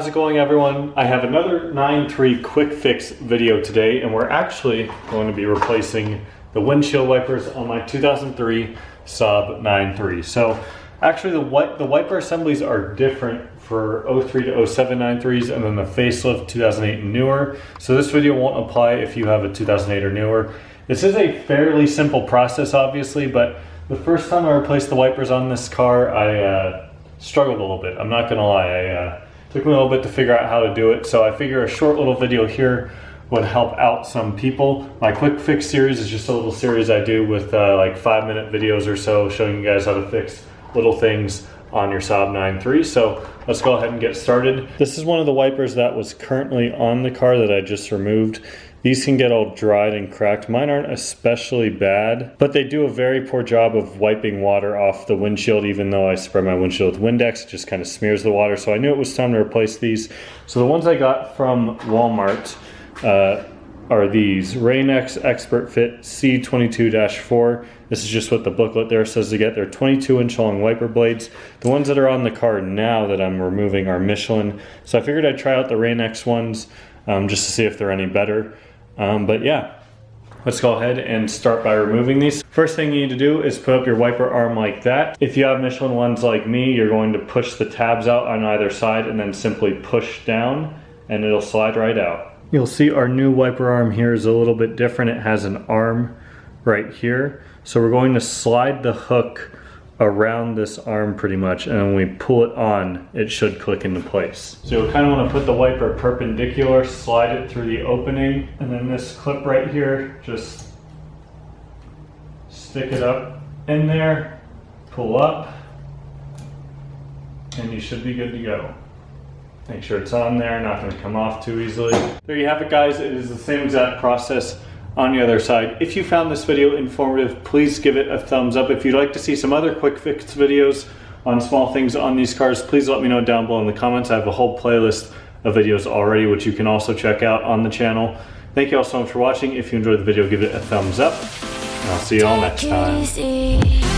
how's it going everyone? I have another 9.3 quick fix video today, and we're actually going to be replacing the windshield wipers on my 2003 Saab 9.3. So actually the wiper assemblies are different for 03 to 07 9.3s and then the facelift 2008 and newer. So this video won't apply if you have a 2008 or newer. This is a fairly simple process obviously, but the first time I replaced the wipers on this car, I struggled a little bit. I'm not gonna lie, took me a little bit to figure out how to do it. So I figure a short little video here would help out some people. My quick fix series is just a little series I do with like 5-minute videos or so showing you guys how to fix little things on your Saab 9.3. So let's go ahead and get started. This is one of the wipers that was currently on the car that I just removed. These can get all dried and cracked. Mine aren't especially bad, but they do a very poor job of wiping water off the windshield. Even though I spray my windshield with Windex, it just kind of smears the water. So I knew it was time to replace these. So the ones I got from Walmart are these Rain-X Expert Fit C22-4. This is just what the booklet there says to get. They're 22-inch long wiper blades. The ones that are on the car now that I'm removing are Michelin. So I figured I'd try out the Rain-X ones just to see if they're any better. But yeah, let's go ahead and start by removing these. First thing you need to do is put up your wiper arm like that. If you have Michelin ones like me, you're going to push the tabs out on either side and then simply push down and it'll slide right out. You'll see our new wiper arm here is a little bit different. It has an arm right here. So we're going to slide the hook around this arm pretty much, and when we pull it on, it should click into place. So you'll kind of want to put the wiper perpendicular, slide it through the opening, and then this clip right here, just stick it up in there, pull up, and you should be good to go. Make sure it's on there, not going to come off too easily. There you have it guys, it is the same exact process on the other side. If you found this video informative, please give it a thumbs up. If you'd like to see some other quick fix videos on small things on these cars, please let me know down below in the comments. I have a whole playlist of videos already, which you can also check out on the channel. Thank you all so much for watching. If you enjoyed the video, give it a thumbs up, and I'll see you all next time.